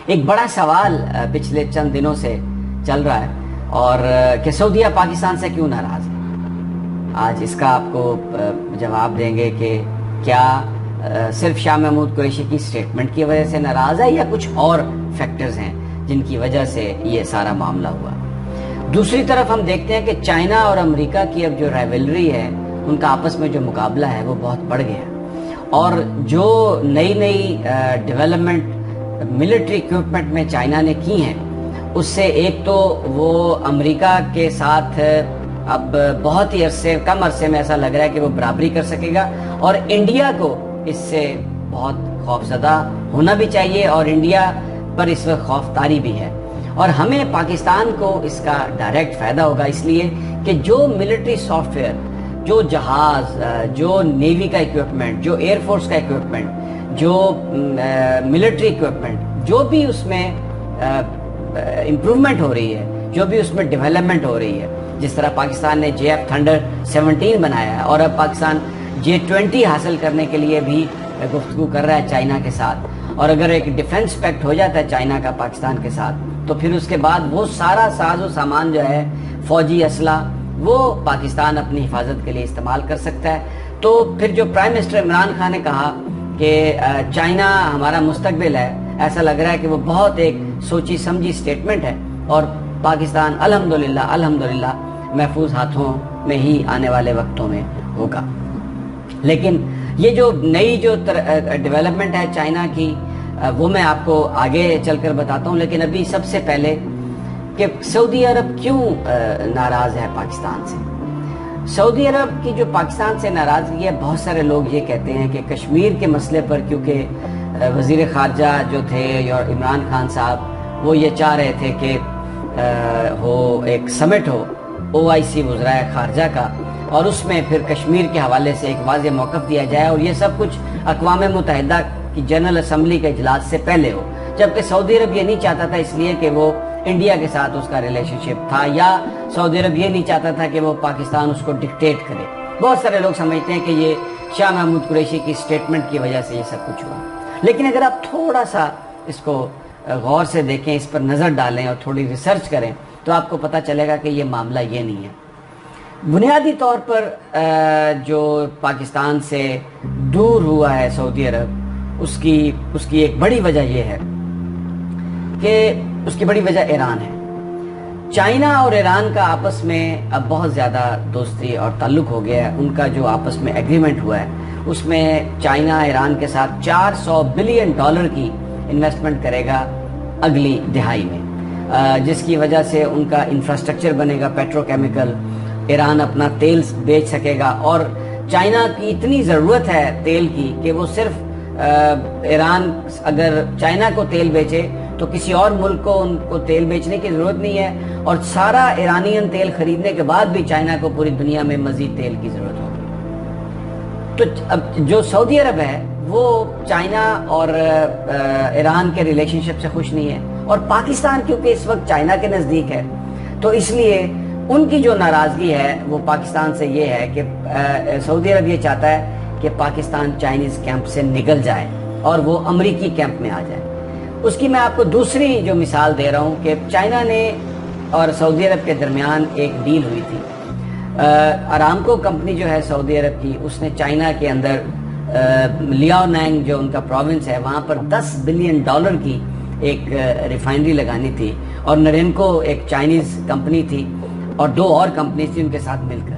ایک بڑا سوال پچھلے چند دنوں سے چل رہا ہے اور کہ سعودیہ پاکستان سے کیوں ناراض ہے. آج اس کا آپ کو جواب دیں گے کہ کیا صرف شاہ محمود قریشی کی سٹیٹمنٹ کی وجہ سے ناراض ہے یا کچھ اور فیکٹرز ہیں جن کی وجہ سے یہ سارا معاملہ ہوا. دوسری طرف ہم دیکھتے ہیں کہ چائنا اور امریکہ کی اب جو رائیولری ہے، ان کا آپس میں جو مقابلہ ہے وہ بہت بڑھ گیا اور جو نئی ڈیولپمنٹ ملٹری اکوپمنٹ میں چائنا نے کی ہیں، اس سے ایک تو وہ امریکہ کے ساتھ اب بہت ہی کم عرصے میں ایسا لگ رہا ہے کہ وہ برابری کر سکے گا، اور انڈیا کو اس سے بہت خوفزدہ ہونا بھی چاہیے اور انڈیا پر اس وقت خوف طاری بھی ہے. اور ہمیں پاکستان کو اس کا ڈائریکٹ فائدہ ہوگا، اس لیے کہ جو ملٹری سافٹ ویئر، جو جہاز، جو نیوی کا اکوپمنٹ، جو ایئر فورس کا اکوپمنٹ، جو ملٹری اکوپمنٹ، جو بھی اس میں امپروومنٹ ہو رہی ہے، جو بھی اس میں ڈیولپمنٹ ہو رہی ہے، جس طرح پاکستان نے JF Thunder 17 بنایا ہے اور اب پاکستان J20 حاصل کرنے کے لیے بھی گفتگو کر رہا ہے چائنا کے ساتھ، اور اگر ایک ڈیفنس پیکٹ ہو جاتا ہے چائنا کا پاکستان کے ساتھ تو پھر اس کے بعد وہ سارا ساز و سامان جو ہے، فوجی اسلحہ، وہ پاکستان اپنی حفاظت کے لیے استعمال کر سکتا ہے. تو پھر جو پرائم منسٹر عمران خان نے کہا کہ چائنا ہمارا مستقبل ہے، ایسا لگ رہا ہے کہ وہ بہت ایک سوچی سمجھی سٹیٹمنٹ ہے اور پاکستان الحمدللہ محفوظ ہاتھوں میں ہی آنے والے وقتوں میں ہوگا. لیکن یہ جو نئی جو ڈیولپمنٹ ہے چائنا کی، وہ میں آپ کو آگے چل کر بتاتا ہوں. لیکن ابھی سب سے پہلے کہ سعودی عرب کیوں ناراض ہے پاکستان سے. سعودی عرب کی جو پاکستان سے ناراضگی ہے، بہت سارے لوگ یہ کہتے ہیں کہ کشمیر کے مسئلے پر، کیونکہ وزیر خارجہ جو تھے عمران خان صاحب، وہ یہ چاہ رہے تھے کہ ایک سمٹ ہو OIC وزرائے خارجہ کا، اور اس میں پھر کشمیر کے حوالے سے ایک واضح موقف دیا جائے، اور یہ سب کچھ اقوام متحدہ کی جنرل اسمبلی کے اجلاس سے پہلے ہو. جبکہ سعودی عرب یہ نہیں چاہتا تھا، اس لیے کہ وہ انڈیا کے ساتھ اس کا ریلیشن شپ تھا، یا سعودی عرب یہ نہیں چاہتا تھا کہ وہ پاکستان اس کو ڈکٹیٹ کرے. بہت سارے لوگ سمجھتے ہیں کہ یہ شاہ محمود قریشی کی سٹیٹمنٹ کی وجہ سے یہ سب کچھ ہوا. لیکن اگر آپ تھوڑا سا اس کو غور سے دیکھیں، اس پر نظر ڈالیں اور تھوڑی ریسرچ کریں تو آپ کو پتہ چلے گا کہ یہ معاملہ یہ نہیں ہے. بنیادی طور پر جو پاکستان سے دور ہوا ہے سعودی عرب، اس کی ایک بڑی وجہ یہ ہے کہ اس کی بڑی وجہ ایران ہے. چائنا اور ایران کا آپس میں اب بہت زیادہ دوستی اور تعلق ہو گیا ہے. ان کا جو آپس میں ایگریمنٹ ہوا ہے، اس میں چائنا ایران کے ساتھ $400 بلین کی انویسٹمنٹ کرے گا اگلی دہائی میں، جس کی وجہ سے ان کا انفراسٹرکچر بنے گا، پیٹرو کیمیکل، ایران اپنا تیل بیچ سکے گا. اور چائنا کی اتنی ضرورت ہے تیل کی کہ وہ صرف ایران اگر چائنا کو تیل بیچے تو کسی اور ملک کو ان کو تیل بیچنے کی ضرورت نہیں ہے، اور سارا ایرانین تیل خریدنے کے بعد بھی چائنا کو پوری دنیا میں مزید تیل کی ضرورت ہوگی. تو اب جو سعودی عرب ہے وہ چائنا اور ایران کے ریلیشن شپ سے خوش نہیں ہے، اور پاکستان کیونکہ اس وقت چائنا کے نزدیک ہے، تو اس لیے ان کی جو ناراضگی ہے وہ پاکستان سے یہ ہے کہ سعودی عرب یہ چاہتا ہے کہ پاکستان چائنیز کیمپ سے نکل جائے اور وہ امریکی کیمپ میں آ جائے. اس کی میں آپ کو دوسری جو مثال دے رہا ہوں کہ چائنا نے اور سعودی عرب کے درمیان ایک ڈیل ہوئی تھی. ارامکو کمپنی جو ہے سعودی عرب کی، اس نے چائنا کے اندر لیاؤ نینگ جو ان کا پروونس ہے، وہاں پر $10 بلین کی ایک ریفائنری لگانی تھی، اور نرینکو ایک چائنیز کمپنی تھی اور 2 اور کمپنیز تھی ان کے ساتھ مل کر.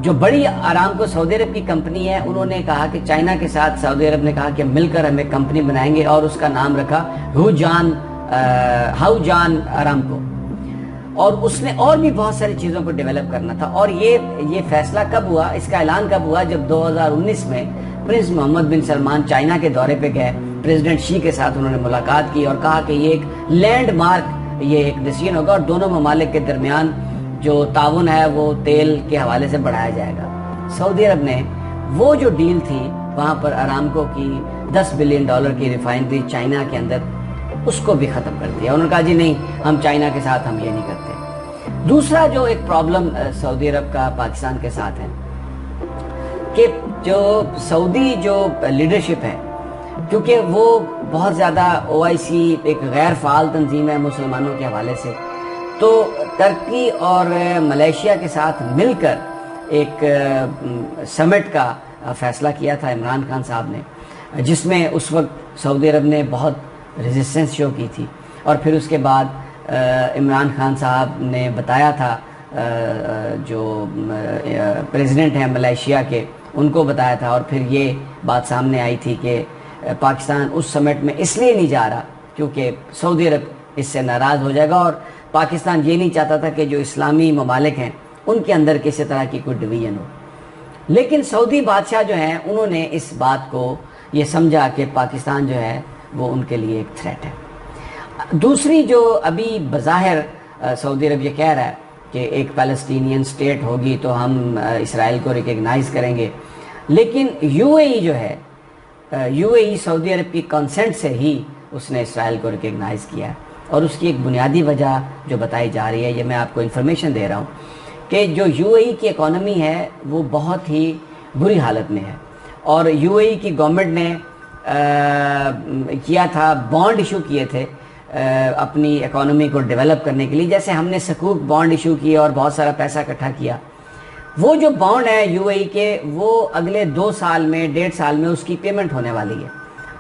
جو بڑی ارامکو سعودی عرب کی کمپنی ہے، انہوں نے کہا کہ چائنا کے ساتھ سعودی عرب نے کہا کہ مل کر ہم ایک کمپنی بنائیں گے، اور اس کا نام رکھا ہاؤ جان ارامکو. اور اس نے اور بھی بہت ساری چیزوں کو ڈیولپ کرنا تھا. اور یہ فیصلہ کب ہوا، اس کا اعلان کب ہوا، جب 2019 میں پرنس محمد بن سلمان چائنا کے دورے پہ گئے، پریزیڈنٹ شی کے ساتھ انہوں نے ملاقات کی اور کہا کہ یہ ایک لینڈ مارک، یہ ایک ڈیسیژن ہوگا اور دونوں ممالک کے درمیان جو تعاون ہے وہ تیل کے حوالے سے بڑھایا جائے گا. سعودی عرب نے وہ جو ڈیل تھی وہاں پر ارامکو کی $10 بلین کی ریفائنری چائنا کے اندر، اس کو بھی ختم کر دیا. انہوں نے کہا جی نہیں، ہم چائنا کے ساتھ ہم یہ نہیں کرتے. دوسرا جو ایک پرابلم سعودی عرب کا پاکستان کے ساتھ ہے کہ جو سعودی جو لیڈرشپ ہے کیونکہ وہ بہت زیادہ OIC ایک غیر فعال تنظیم ہے مسلمانوں کے حوالے سے، تو ترکی اور ملیشیا کے ساتھ مل کر ایک سمٹ کا فیصلہ کیا تھا عمران خان صاحب نے، جس میں اس وقت سعودی عرب نے بہت ریزسٹنس شو کی تھی، اور پھر اس کے بعد عمران خان صاحب نے بتایا تھا، جو پریزیڈنٹ ہیں ملیشیا کے، ان کو بتایا تھا، اور پھر یہ بات سامنے آئی تھی کہ پاکستان اس سمٹ میں اس لیے نہیں جا رہا کیونکہ سعودی عرب اس سے ناراض ہو جائے گا، اور پاکستان یہ نہیں چاہتا تھا کہ جو اسلامی ممالک ہیں ان کے اندر کسی طرح کی کوئی ڈویژن ہو۔ لیکن سعودی بادشاہ جو ہیں انہوں نے اس بات کو یہ سمجھا کہ پاکستان جو ہے وہ ان کے لیے ایک تھریٹ ہے۔ دوسری جو ابھی بظاہر سعودی عرب یہ کہہ رہا ہے کہ ایک پیلسٹینین سٹیٹ ہوگی تو ہم اسرائیل کو ریکگنائز کریں گے، لیکن UAE جو ہے، UAE سعودی عرب کی کنسنٹ سے ہی اس نے اسرائیل کو ریکگنائز کیا ہے، اور اس کی ایک بنیادی وجہ جو بتائی جا رہی ہے، یہ میں آپ کو انفارمیشن دے رہا ہوں کہ جو UAE کی اکانومی ہے وہ بہت ہی بری حالت میں ہے، اور UAE کی گورنمنٹ نے کیا تھا، بانڈ ایشو کیے تھے اپنی اکانومی کو ڈیولپ کرنے کے لیے، جیسے ہم نے سکوک بانڈ ایشو کیا اور بہت سارا پیسہ اکٹھا کیا۔ وہ جو بانڈ ہے UAE کے، وہ اگلے 2 سال میں 1.5 سال میں اس کی پیمنٹ ہونے والی ہے،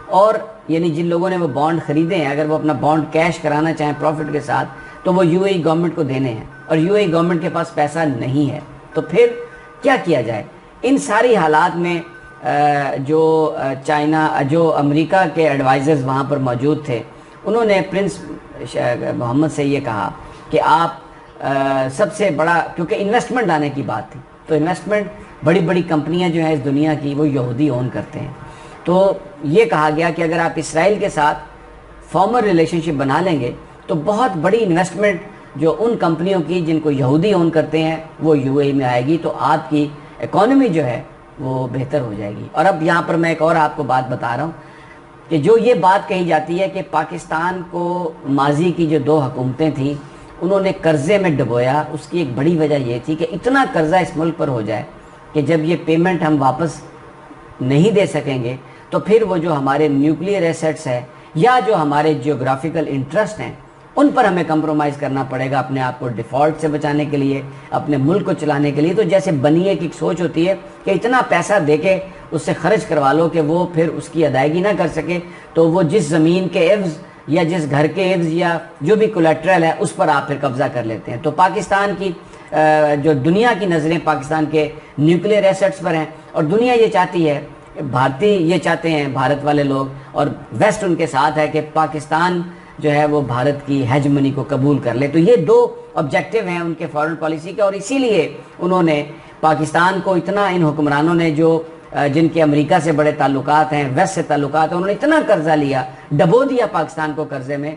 اور یعنی جن لوگوں نے وہ بانڈ خریدے ہیں، اگر وہ اپنا بانڈ کیش کرانا چاہیں پروفٹ کے ساتھ تو وہ UAE گورنمنٹ کو دینے ہیں، اور UAE گورنمنٹ کے پاس پیسہ نہیں ہے، تو پھر کیا کیا جائے؟ ان ساری حالات میں جو امریکہ کے ایڈوائزرز وہاں پر موجود تھے، انہوں نے پرنس محمد سے یہ کہا کہ آپ سب سے بڑا، کیونکہ انویسٹمنٹ آنے کی بات تھی، تو انویسٹمنٹ بڑی بڑی کمپنیاں جو ہیں اس دنیا کی وہ یہودی اون کرتے ہیں، تو یہ کہا گیا کہ اگر آپ اسرائیل کے ساتھ فارمر ریلیشن شپ بنا لیں گے تو بہت بڑی انویسٹمنٹ جو ان کمپنیوں کی جن کو یہودی اون کرتے ہیں وہ UAE میں آئے گی، تو آپ کی اکانومی جو ہے وہ بہتر ہو جائے گی۔ اور اب یہاں پر میں ایک اور آپ کو بات بتا رہا ہوں کہ جو یہ بات کہی جاتی ہے کہ پاکستان کو ماضی کی جو 2 حکومتیں تھیں انہوں نے قرضے میں ڈبویا، اس کی ایک بڑی وجہ یہ تھی کہ اتنا قرضہ اس ملک پر ہو جائے کہ جب یہ پیمنٹ ہم واپس نہیں دے سکیں گے تو پھر وہ جو ہمارے نیوکلیئر ایسٹس ہے یا جو ہمارے جیوگرافیکل انٹرسٹ ہیں ان پر ہمیں کمپرومائز کرنا پڑے گا اپنے آپ کو ڈیفالٹ سے بچانے کے لیے، اپنے ملک کو چلانے کے لیے۔ تو جیسے بنیے کی ایک سوچ ہوتی ہے کہ اتنا پیسہ دے کے اس سے خرچ کروا لو کہ وہ پھر اس کی ادائیگی نہ کر سکے، تو وہ جس زمین کے عوض یا جس گھر کے عوض یا جو بھی کولیٹرل ہے اس پر آپ پھر قبضہ کر لیتے ہیں۔ تو پاکستان کی جو دنیا کی نظریں پاکستان کے نیوکلیئر ایسٹس پر ہیں، اور دنیا یہ چاہتی ہے، بھارتی یہ چاہتے ہیں، بھارت والے لوگ اور ویسٹ ان کے ساتھ ہے کہ پاکستان جو ہے وہ بھارت کی ہیجمنی کو قبول کر لے۔ تو یہ 2 آبجیکٹو ہیں ان کے فارن پالیسی کے، اور اسی لیے انہوں نے پاکستان کو اتنا، ان حکمرانوں نے جو جن کے امریکہ سے بڑے تعلقات ہیں، ویسٹ سے تعلقات ہیں، انہوں نے اتنا قرضہ لیا، ڈبو دیا پاکستان کو قرضے میں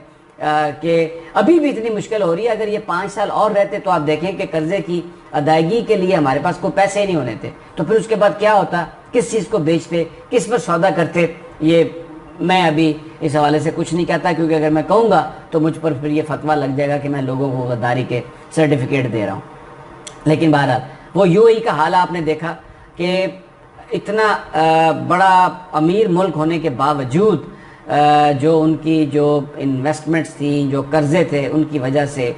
کہ ابھی بھی اتنی مشکل ہو رہی ہے۔ اگر یہ 5 سال اور رہتے تو آپ دیکھیں کہ قرضے کی ادائیگی کے لیے ہمارے پاس کوئی پیسے ہی نہیں ہونے تھے، تو پھر اس کے بعد کیا ہوتا، کس چیز کو بیچتے، کس پر سودا کرتے، یہ میں ابھی اس حوالے سے کچھ نہیں کہتا، کیونکہ اگر میں کہوں گا تو مجھ پر پھر یہ فتویٰ لگ جائے گا کہ میں لوگوں کو غداری کے سرٹیفکیٹ دے رہا ہوں۔ لیکن بہرحال وہ UAE کا حال آپ نے دیکھا کہ اتنا بڑا امیر ملک ہونے کے باوجود جو ان کی جو انویسٹمنٹس تھیں، جو قرضے تھے، ان کی وجہ سے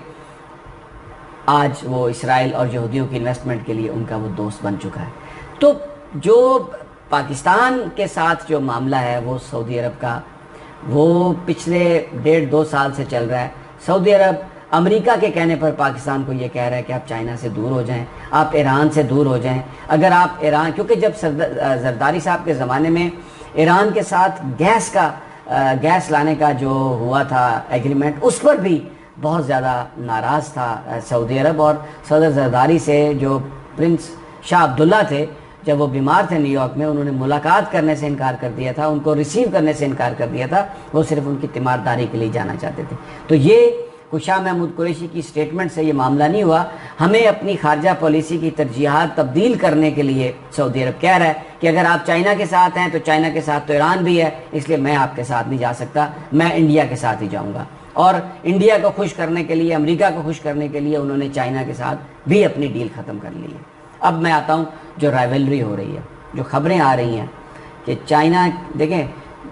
آج وہ اسرائیل اور یہودیوں کی انویسٹمنٹ کے لیے ان کا وہ دوست بن چکا ہے۔ تو جو پاکستان کے ساتھ جو معاملہ ہے وہ سعودی عرب کا، وہ پچھلے 1.5-2 سال سے چل رہا ہے۔ سعودی عرب امریکہ کے کہنے پر پاکستان کو یہ کہہ رہا ہے کہ آپ چائنا سے دور ہو جائیں، آپ ایران سے دور ہو جائیں۔ اگر آپ ایران، کیونکہ جب زرداری صاحب کے زمانے میں ایران کے ساتھ گیس لانے کا جو ہوا تھا ایگریمنٹ، اس پر بھی بہت زیادہ ناراض تھا سعودی عرب، اور صدر زرداری سے جو پرنس شاہ عبداللہ تھے، جب وہ بیمار تھے نیو یارک میں، انہوں نے ملاقات کرنے سے انکار کر دیا تھا، ان کو ریسیو کرنے سے انکار کر دیا تھا، وہ صرف ان کی تیمارداری کے لیے جانا چاہتے تھے۔ تو یہ کوئی شاہ محمود قریشی کی سٹیٹمنٹ سے یہ معاملہ نہیں ہوا، ہمیں اپنی خارجہ پالیسی کی ترجیحات تبدیل کرنے کے لیے سعودی عرب کہہ رہا ہے کہ اگر آپ چائنا کے ساتھ ہیں تو چائنا کے ساتھ تو ایران بھی ہے، اس لیے میں آپ کے ساتھ نہیں جا سکتا، میں انڈیا کے ساتھ ہی جاؤں گا۔ اور انڈیا کو خوش کرنے کے لیے، امریکہ کو خوش کرنے کے لیے انہوں نے چائنا کے ساتھ بھی اپنی ڈیل ختم کر لی ہے۔ اب میں آتا ہوں جو رائیولری ہو رہی ہے، جو خبریں آ رہی ہیں کہ چائنا، دیکھیں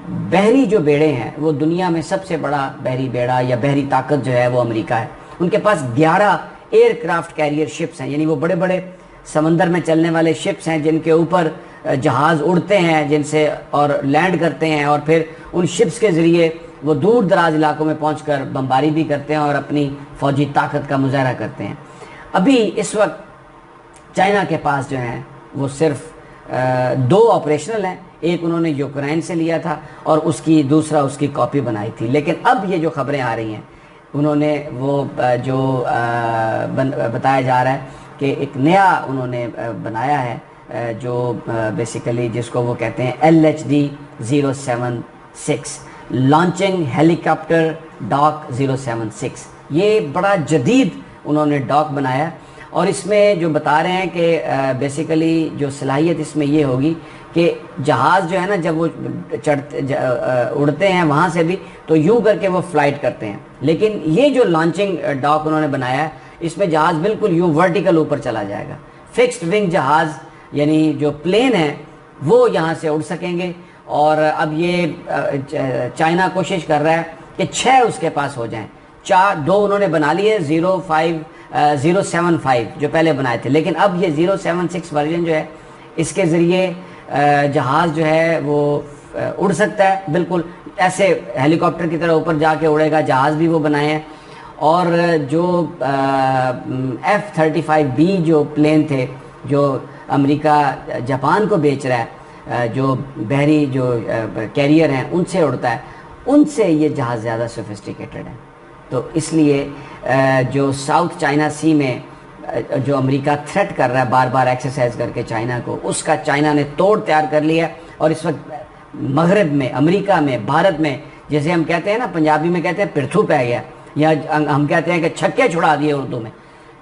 بحری جو بیڑے ہیں وہ دنیا میں سب سے بڑا بحری بیڑا یا بحری طاقت جو ہے وہ امریکہ ہے. ان کے پاس 11 ایئر کرافٹ کیریئر شپس ہیں, یعنی وہ بڑے بڑے سمندر میں چلنے والے شپس ہیں جن کے اوپر جہاز اڑتے ہیں, جن سے اور لینڈ کرتے ہیں, اور پھر ان شپس کے ذریعے وہ دور دراز علاقوں میں پہنچ کر بمباری بھی کرتے ہیں اور اپنی فوجی طاقت کا مظاہرہ کرتے ہیں. ابھی اس وقت چائنا کے پاس جو ہیں وہ صرف 2 آپریشنل ہیں. ایک انہوں نے یوکرائن سے لیا تھا اور دوسرا اس کی کاپی بنائی تھی. لیکن اب یہ جو خبریں آ رہی ہیں, انہوں نے وہ جو بتایا جا رہا ہے کہ ایک نیا انہوں نے بنایا ہے جو بیسیکلی جس کو وہ کہتے ہیں LHD-076 لانچنگ ہیلی کاپٹر ڈاک 076. یہ بڑا جدید انہوں نے ڈاک بنایا اور اس میں جو بتا رہے ہیں کہ بیسیکلی جو صلاحیت اس میں یہ ہوگی کہ جہاز جو ہے نا جب وہ اڑتے ہیں وہاں سے بھی تو یوں کر کے وہ فلائٹ کرتے ہیں. لیکن یہ جو لانچنگ ڈاک انہوں نے بنایا ہے اس میں جہاز بالکل یوں ورٹیکل اوپر چلا جائے گا. فکسڈ ونگ جہاز یعنی جو پلین ہیں وہ یہاں سے اڑ سکیں گے. اور اب یہ چائنا کوشش کر رہا ہے کہ 6 اس کے پاس ہو جائیں. 2 انہوں نے بنا لیے 075 جو پہلے بنائے تھے, لیکن اب یہ 076 ورژن جو ہے اس کے ذریعے جہاز جو ہے وہ اڑ سکتا ہے, بالکل ایسے ہیلی کاپٹر کی طرح اوپر جا کے اڑے گا. جہاز بھی وہ بنائے ہیں. اور جو F-35B جو پلین تھے جو امریکہ جاپان کو بیچ رہا ہے, جو بحری جو کیریئر ہیں ان سے اڑتا ہے, ان سے یہ جہاز زیادہ سوفسٹیکیٹڈ ہے. تو اس لیے جو ساؤتھ چائنا سی میں جو امریکہ تھریٹ کر رہا ہے بار بار ایکسرسائز کر کے چائنا کو, اس کا چائنا نے توڑ تیار کر لیا. اور اس وقت مغرب میں, امریکہ میں, بھارت میں, جیسے ہم کہتے ہیں نا پنجابی میں کہتے ہیں پرتھو پہ گیا, یا ہم کہتے ہیں کہ چھکے چھڑا دیے اردو میں,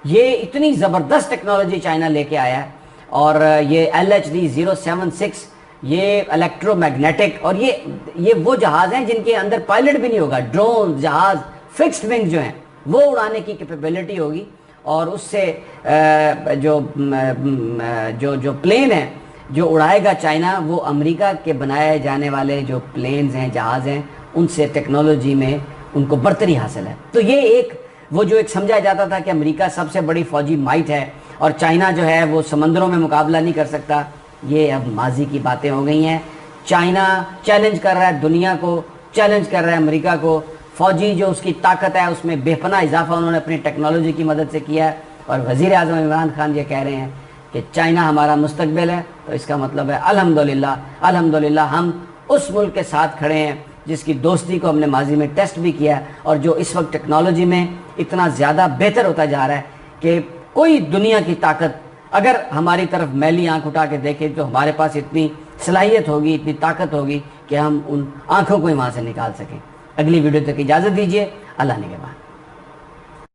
یہ اتنی زبردست ٹیکنالوجی چائنا لے کے آیا ہے. اور یہ LHD-076 یہ الیکٹرو میگنیٹک, اور یہ وہ جہاز ہیں جن کے اندر پائلٹ بھی نہیں ہوگا. ڈرون جہاز فکسڈ ونگ جو ہیں وہ اڑانے کی کیپیبلٹی ہوگی. اور اس سے جو پلین ہے جو اڑائے گا چائنا, وہ امریکہ کے بنائے جانے والے جو پلینز ہیں, جہاز ہیں, ان سے ٹیکنالوجی میں ان کو برتری حاصل ہے. تو یہ وہ جو ایک سمجھا جاتا تھا کہ امریکہ سب سے بڑی فوجی مائٹ ہے اور چائنا جو ہے وہ سمندروں میں مقابلہ نہیں کر سکتا, یہ اب ماضی کی باتیں ہو گئی ہیں. چائنا چیلنج کر رہا ہے دنیا کو, چیلنج کر رہا ہے امریکہ کو. فوجی جو اس کی طاقت ہے اس میں بے پناہ اضافہ انہوں نے اپنی ٹیکنالوجی کی مدد سے کیا ہے. اور وزیر اعظم عمران خان یہ کہہ رہے ہیں کہ چائنا ہمارا مستقبل ہے. تو اس کا مطلب ہے الحمدللہ ہم اس ملک کے ساتھ کھڑے ہیں جس کی دوستی کو ہم نے ماضی میں ٹیسٹ بھی کیا, اور جو اس وقت ٹیکنالوجی میں اتنا زیادہ بہتر ہوتا جا رہا ہے کہ کوئی دنیا کی طاقت اگر ہماری طرف میلی آنکھ اٹھا کے دیکھے تو ہمارے پاس اتنی صلاحیت ہوگی, اتنی طاقت ہوگی کہ ہم ان آنکھوں کو ہی وہاں سے نکال سکیں. اگلی ویڈیو تک اجازت دیجیے. اللہ نگہبان.